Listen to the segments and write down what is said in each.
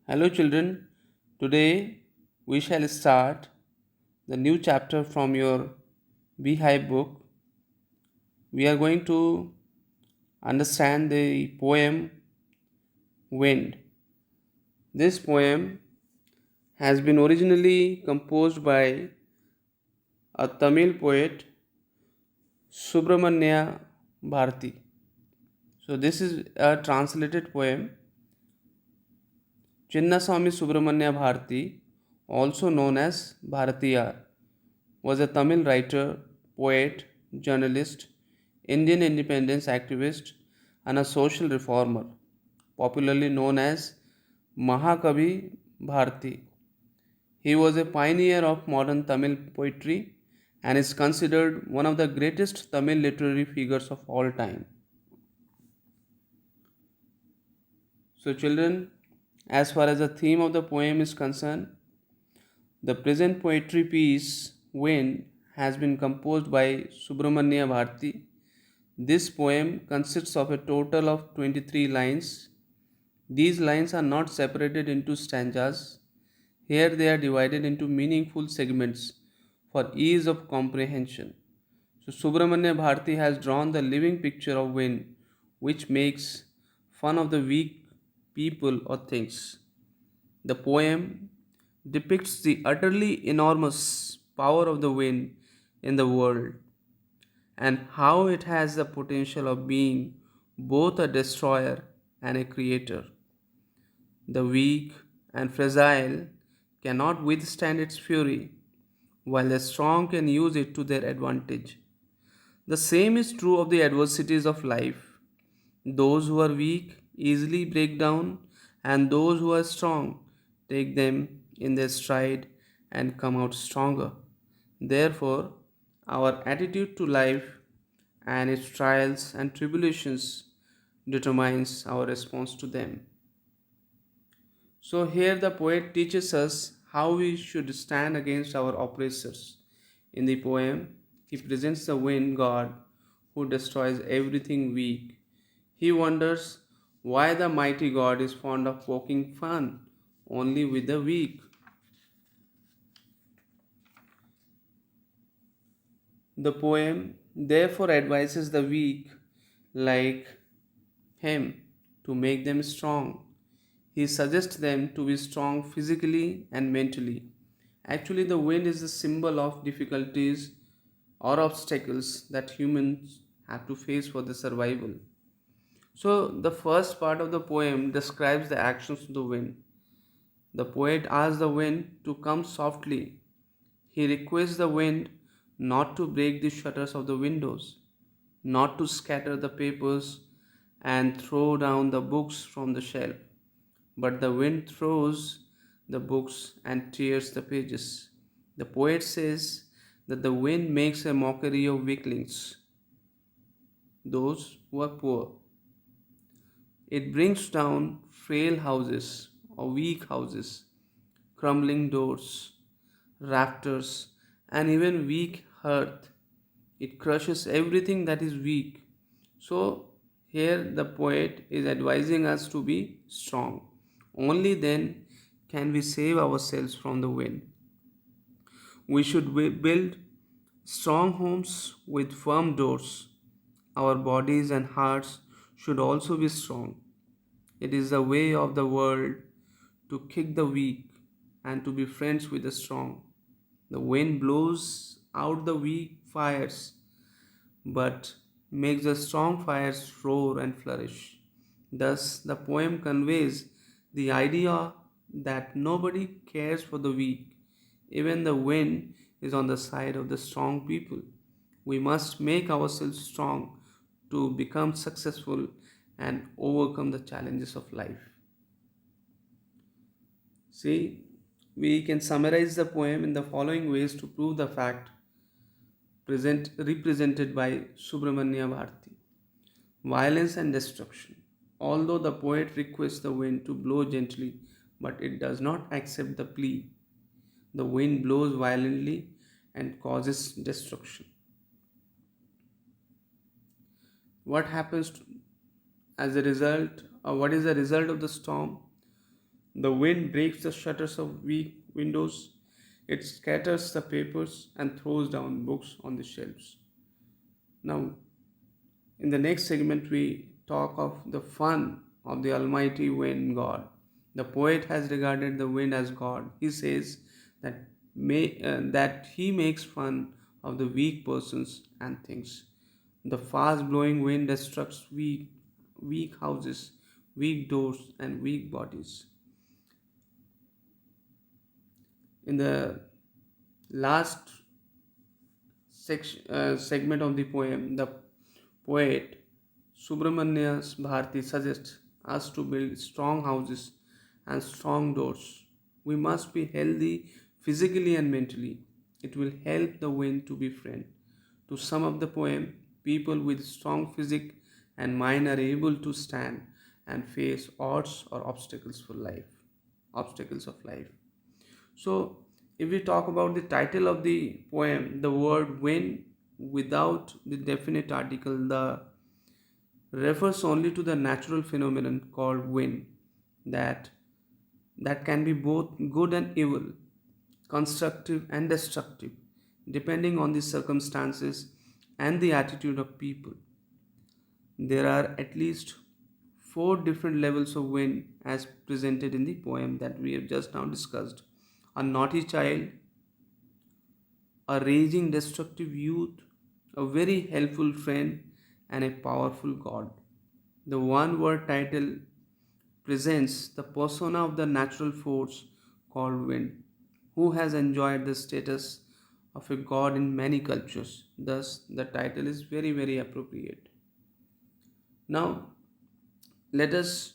Hello, children. Today we shall start the new chapter from your Beehive book. We are going to understand the poem Wind. This poem has been originally composed by a Tamil poet, Subramanya Bharati. So, this is a translated poem. Chinnaswamy Subramanya Bharati, also known as Bharatiyar, was a Tamil writer, poet, journalist, Indian independence activist, and a social reformer, popularly known as Mahakavi Bharati. He was a pioneer of modern Tamil poetry and is considered one of the greatest Tamil literary figures of all time. So, children, as far as the theme of the poem is concerned, the present poetry piece, Wind, has been composed by Subramanya Bharati. This poem consists of a total of 23 lines. These lines are not separated into stanzas. Here they are divided into meaningful segments for ease of comprehension. So Subramanya Bharati has drawn the living picture of wind, which makes fun of the weak people or things. The poem depicts the utterly enormous power of the wind in the world and how it has the potential of being both a destroyer and a creator. The weak and fragile cannot withstand its fury, while the strong can use it to their advantage. The same is true of the adversities of life. Those who are weak easily break down, and those who are strong take them in their stride and come out stronger. Therefore, our attitude to life and its trials and tribulations determines our response to them. So, here the poet teaches us how we should stand against our oppressors. In the poem, he presents the wind god who destroys everything weak. He wonders why the mighty god is fond of poking fun only with the weak. The poem therefore advises the weak, like him, to make them strong. He suggests them to be strong physically and mentally. Actually, the wind is a symbol of difficulties or obstacles that humans have to face for the survival. So, the first part of the poem describes the actions of the wind. The poet asks the wind to come softly. He requests the wind not to break the shutters of the windows, not to scatter the papers and throw down the books from the shelf, but the wind throws the books and tears the pages. The poet says that the wind makes a mockery of weaklings, those who are poor. It brings down frail houses or weak houses, crumbling doors, rafters, and even weak earth. It crushes everything that is weak. So, here the poet is advising us to be strong. Only then can we save ourselves from the wind. We should build strong homes with firm doors. Our bodies and hearts should also be strong. It is the way of the world to kick the weak and to be friends with the strong. The wind blows out the weak fires but makes the strong fires roar and flourish. Thus, the poem conveys the idea that nobody cares for the weak. Even the wind is on the side of the strong people. We must make ourselves strong to become successful and overcome the challenges of life. See, we can summarize the poem in the following ways to prove the fact represented by Subramanya Bharati. Violence and destruction. Although the poet requests the wind to blow gently, but it does not accept the plea. The wind blows violently and causes destruction. What happens as a result, or what is the result of the storm? The wind breaks the shutters of weak windows. It scatters the papers and throws down books on the shelves. Now, in the next segment, we talk of the fun of the Almighty Wind God. The poet has regarded the wind as God. He says that that he makes fun of the weak persons and things. The fast blowing wind destructs weak houses, weak doors, and weak bodies. In the last segment of the poem, the poet Subramanya Bharati suggests us to build strong houses and strong doors. We must be healthy physically and mentally. It will help the wind to be friend. To sum up the poem, people with strong physique and mind are able to stand and face odds or obstacles for life. Obstacles of life. So, if we talk about the title of the poem, the word wind without the definite article, the refers only to the natural phenomenon called wind that that can be both good and evil, constructive and destructive, depending on the circumstances and the attitude of people. There are at least four different levels of wind as presented in the poem that we have just now discussed: a naughty child, a raging destructive youth, a very helpful friend, and a powerful God. The one word title presents the persona of the natural force called wind, who has enjoyed the status of a god in many cultures. Thus, the title is very, very appropriate. Now, let us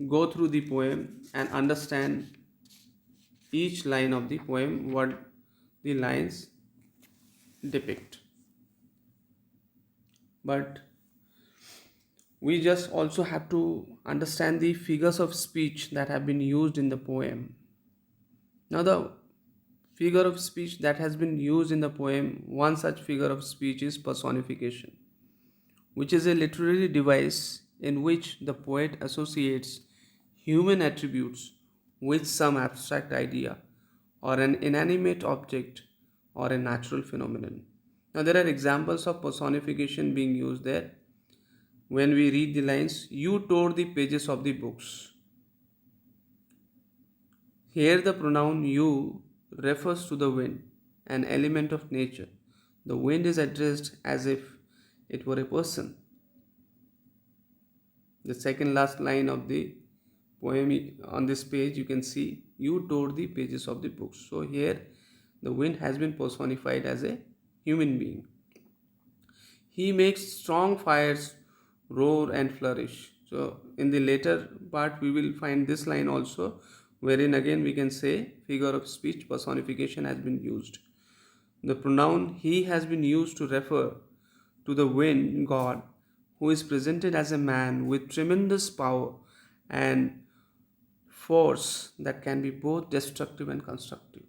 go through the poem and understand each line of the poem, what the lines depict. But we just also have to understand the figures of speech that have been used in the poem. Now, the figure of speech that has been used in the poem, one such figure of speech is personification, which is a literary device in which the poet associates human attributes with some abstract idea or an inanimate object or a natural phenomenon. Now, there are examples of personification being used there. When we read the lines, you tore the pages of the books. Here, the pronoun you refers to the wind, an element of nature. The wind is addressed as if it were a person. The second last line of the poem on this page, you can see you tore the pages of the books. So, here the wind has been personified as a human being. He makes strong fires roar and flourish. So, in the later part, we will find this line also, wherein again we can say figure of speech personification has been used. The pronoun he has been used to refer to the wind god, who is presented as a man with tremendous power and force that can be both destructive and constructive.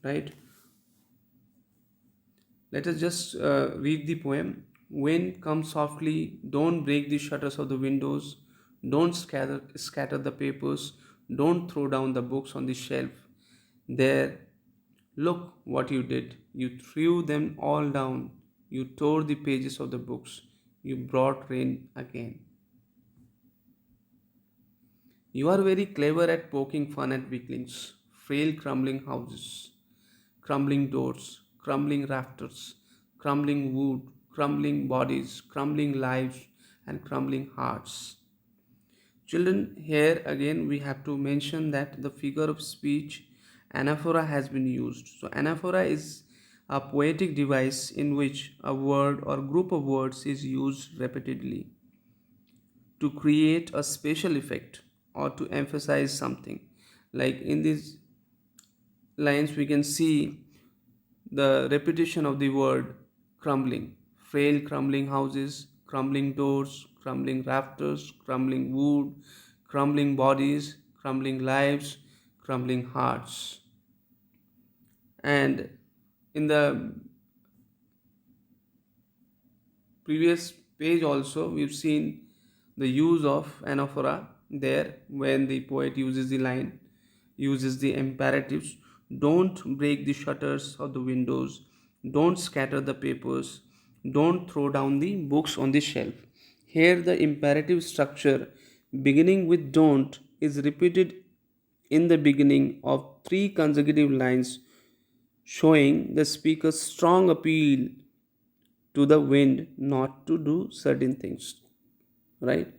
Right? Let us just read the poem. Wind, come softly, don't break the shutters of the windows, don't scatter the papers, don't throw down the books on the shelf. There, look what you did. You threw them all down. You tore the pages of the books. You brought rain again. You are very clever at poking fun at weaklings, frail crumbling houses, crumbling doors, crumbling rafters, crumbling wood, crumbling bodies, crumbling lives, and crumbling hearts. Children, here again we have to mention that the figure of speech anaphora has been used. So, anaphora is a poetic device in which a word or group of words is used repeatedly to create a special effect or to emphasize something. Like in these lines, we can see the repetition of the word crumbling, frail crumbling houses, crumbling doors, crumbling rafters, crumbling wood, crumbling bodies, crumbling lives, crumbling hearts. And in the previous page also, we've seen the use of anaphora. there when the poet uses the line, uses the imperatives. Don't break the shutters of the windows, don't scatter the papers, don't throw down the books on the shelf. Here the imperative structure beginning with don't is repeated in the beginning of three consecutive lines, showing the speaker's strong appeal to the wind not to do certain things, right?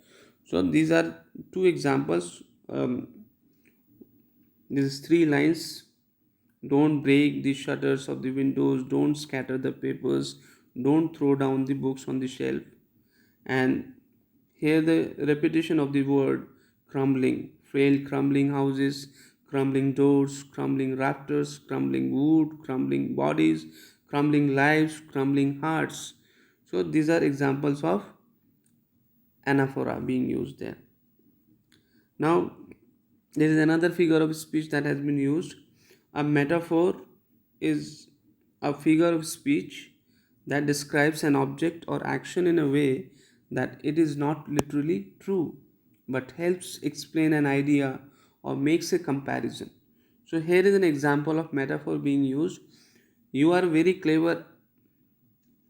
So these are two examples. These three lines: don't break the shutters of the windows, don't scatter the papers, don't throw down the books on the shelf. And here the repetition of the word crumbling: frail crumbling houses, crumbling doors, crumbling rafters, crumbling wood, crumbling bodies, crumbling lives, crumbling hearts. So these are examples of anaphora being used there. Now, there is another figure of speech that has been used. A metaphor is a figure of speech that describes an object or action in a way that it is not literally true but helps explain an idea or makes a comparison. So, here is an example of metaphor being used. You are very clever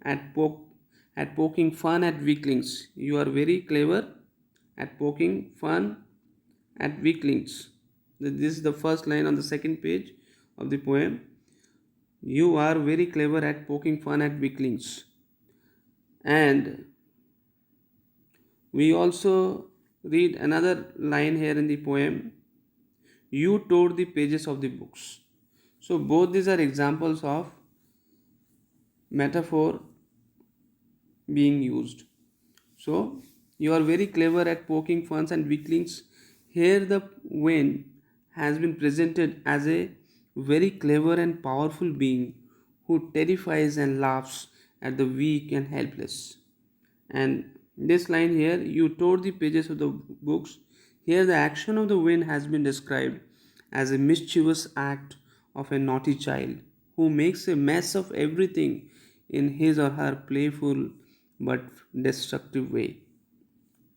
at poking fun at weaklings. You are very clever at poking fun at weaklings. This is the first line on the second page of the poem. You are very clever at poking fun at weaklings. And we also read another line here in the poem. You tore the pages of the books. So both these are examples of metaphor being used. So you are very clever at poking fun and weaklings. Here the wind has been presented as a very clever and powerful being who terrifies and laughs at the weak and helpless. And this line here, you tore the pages of the books. Here the action of the wind has been described as a mischievous act of a naughty child who makes a mess of everything in his or her playful but destructive way,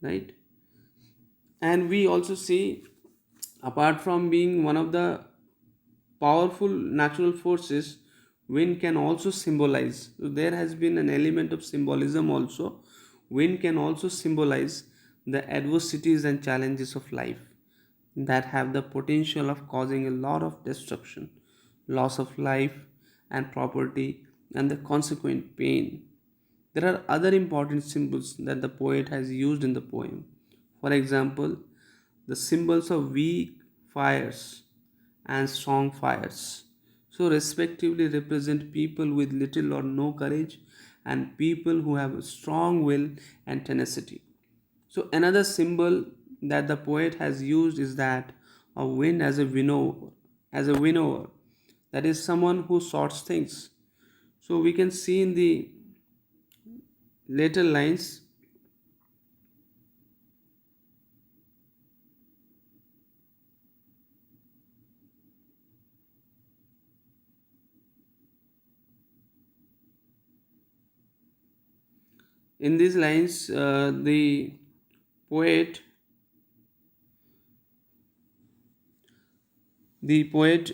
right? And we also see, apart from being one of the powerful natural forces, wind can also symbolize. So there has been an element of symbolism also. Wind can also symbolize the adversities and challenges of life that have the potential of causing a lot of destruction, loss of life and property, and the consequent pain. There are other important symbols that the poet has used in the poem. For example, the symbols of weak fires and strong fires. So, respectively, represent people with little or no courage and people who have a strong will and tenacity. So, another symbol that the poet has used is that of wind as a winnower, that is someone who sorts things. So, we can see in the later lines, in these lines, poet the poet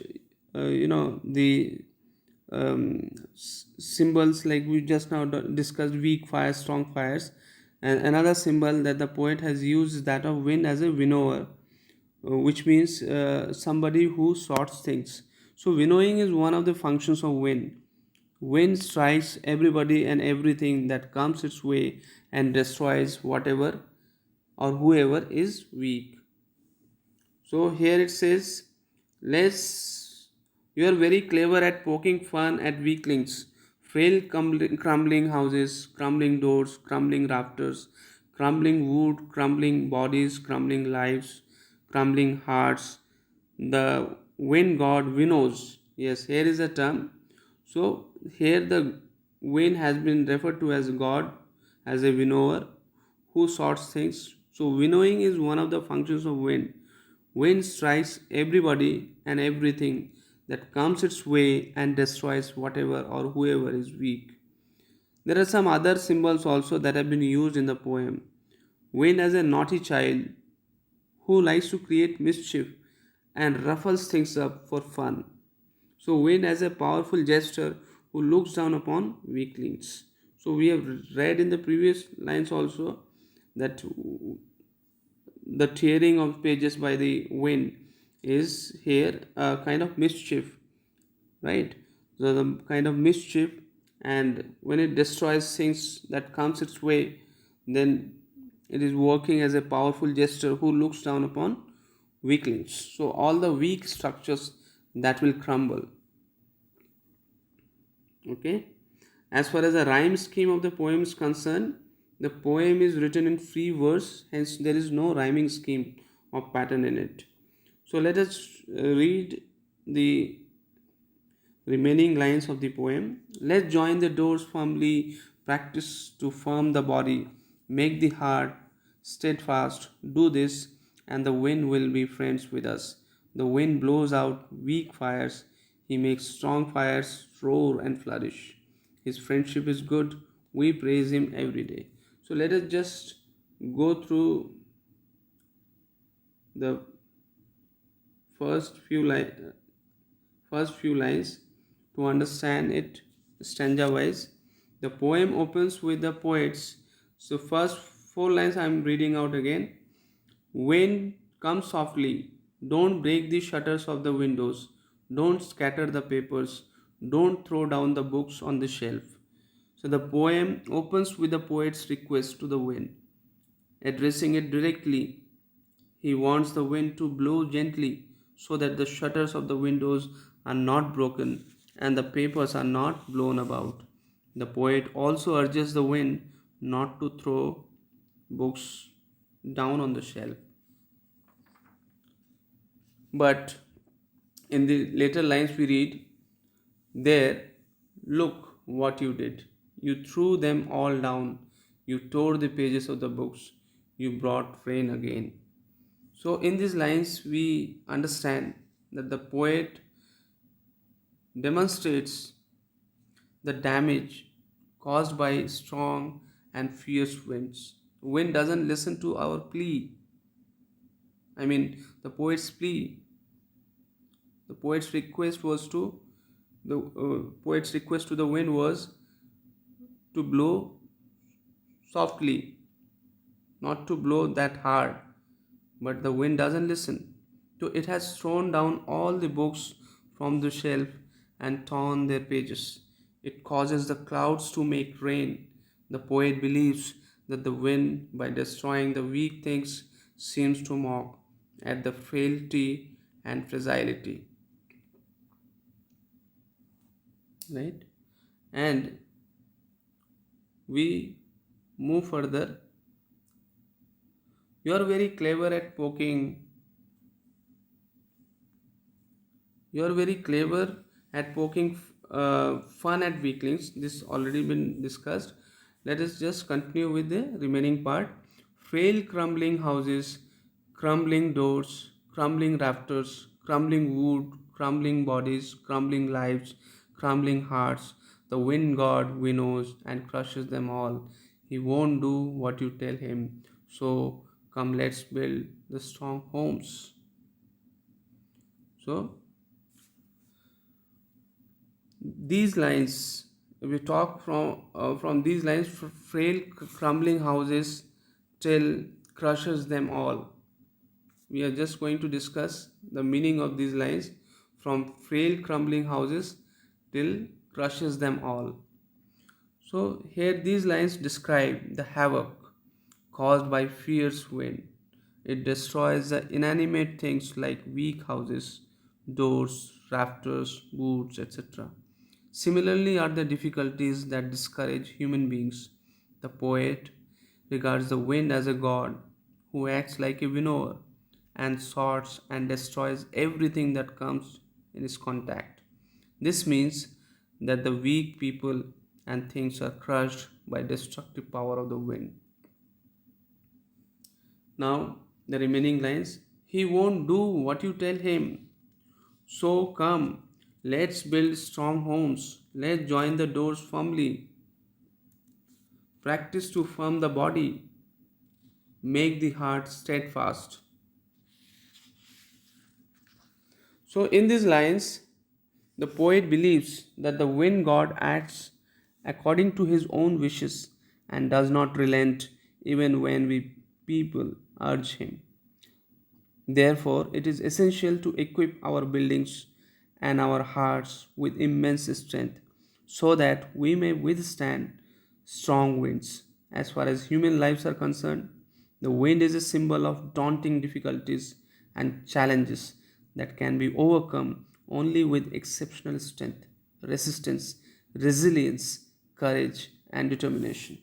the symbols, like we just now discussed, weak fires, strong fires. And another symbol that the poet has used is that of wind as a winnower, which means somebody who sorts things. So winnowing is one of the functions of wind. Wind strikes everybody and everything that comes its way and destroys whatever or whoever is weak. So here it says, let's you are very clever at poking fun at weaklings, frail crumbling houses, crumbling doors, crumbling rafters, crumbling wood, crumbling bodies, crumbling lives, crumbling hearts. The wind god winnows. Yes, here is a term. So here the wind has been referred to as God, as a winnower who sorts things. So winnowing is one of the functions of wind. Wind strikes everybody and everything that comes its way and destroys whatever or whoever is weak. There are some other symbols also that have been used in the poem. Wind as a naughty child who likes to create mischief and ruffles things up for fun. So, wind as a powerful jester who looks down upon weaklings. So, we have read in the previous lines also that the tearing of pages by the wind is here a kind of mischief, right? So, the kind of mischief, and when it destroys things that comes its way, then it is working as a powerful jester who looks down upon weaklings. So, all the weak structures that will crumble. Okay, as far as the rhyme scheme of the poem is concerned, the poem is written in free verse, hence there is no rhyming scheme or pattern in it. So let us read the remaining lines of the poem. Let's join the doors firmly, practice to firm the body, make the heart steadfast. Do this, and the wind will be friends with us. The wind blows out weak fires, he makes strong fires roar and flourish. His friendship is good, we praise him every day. So let us just go through the first few lines to understand it stanza wise. The poem opens with the poets. So first four lines I am reading out again. Wind, come softly. Don't break the shutters of the windows. Don't scatter the papers. Don't throw down the books on the shelf. So the poem opens with the poet's request to the wind, addressing it directly. He wants the wind to blow gently so that the shutters of the windows are not broken and the papers are not blown about. The poet also urges the wind not to throw books down on the shelf. But in the later lines we read, there, look what you did. You threw them all down. You tore the pages of the books. You brought rain again. So, in these lines, we understand that the poet demonstrates the damage caused by strong and fierce winds. Wind doesn't listen to our plea. The poet's plea. The poet's request was to the poet's request to the wind was to blow softly, not to blow that hard. But the wind doesn't listen. So it has thrown down all the books from the shelf and torn their pages. It causes the clouds to make rain. The poet believes that the wind, by destroying the weak things, seems to mock at the frailty and fragility. Right? And we move further. You are very clever at poking. You are very clever at poking fun at weaklings. This already been discussed. Let us just continue with the remaining part. Frail crumbling houses, crumbling doors, crumbling rafters, crumbling wood, crumbling bodies, crumbling lives, crumbling hearts. The wind god winnows and crushes them all. He won't do what you tell him. So come, let's build the strong homes. So these lines, we talk from these lines, frail crumbling houses till crushes them all. We are just going to discuss the meaning of these lines, from frail crumbling houses till crushes them all. So here these lines describe the havoc caused by fierce wind. It destroys the inanimate things like weak houses, doors, rafters, woods, etc. Similarly are the difficulties that discourage human beings. The poet regards the wind as a god who acts like a winnower and sorts and destroys everything that comes in his contact. This means that the weak people and things are crushed by destructive power of the wind. Now, the remaining lines, he won't do what you tell him. So come, let's build strong homes. Let's join the doors firmly. Practice to firm the body. Make the heart steadfast. So, in these lines, the poet believes that the wind god acts according to his own wishes and does not relent even when we people urge him. Therefore, it is essential to equip our buildings and our hearts with immense strength so that we may withstand strong winds. As far as human lives are concerned, the wind is a symbol of daunting difficulties and challenges that can be overcome only with exceptional strength, resistance, resilience, courage, and determination.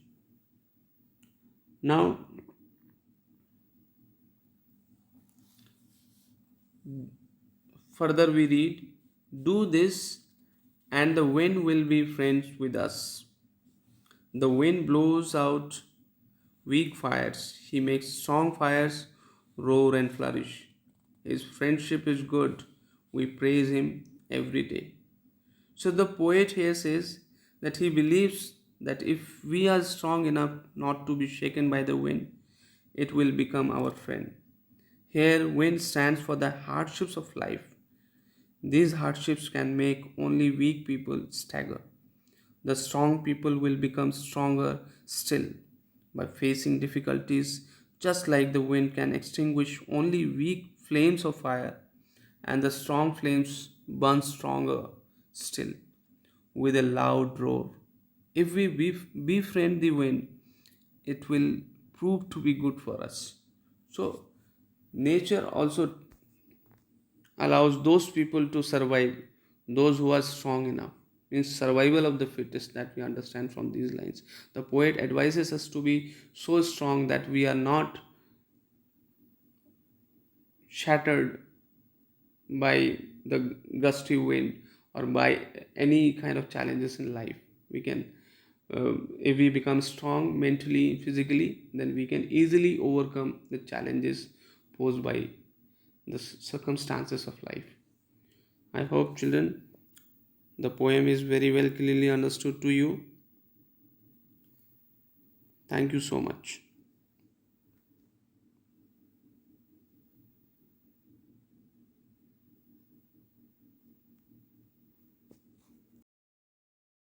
Now, further we read, do this and the wind will be friends with us. The wind blows out weak fires, he makes strong fires roar and flourish. His friendship is good, we praise him every day. So the poet here says that he believes that if we are strong enough not to be shaken by the wind, it will become our friend. Here, wind stands for the hardships of life. These hardships can make only weak people stagger. The strong people will become stronger still by facing difficulties, just like the wind can extinguish only weak flames of fire, and the strong flames burn stronger still with a loud roar. If we befriend the wind, it will prove to be good for us. So, nature also allows those people to survive, those who are strong enough. Means survival of the fittest that we understand from these lines. The poet advises us to be so strong that we are not shattered by the gusty wind or by any kind of challenges in life. We can, if we become strong mentally, physically, then we can easily overcome the challenges posed by the circumstances of life. I hope, children, the poem is very well clearly understood to you. Thank you so much.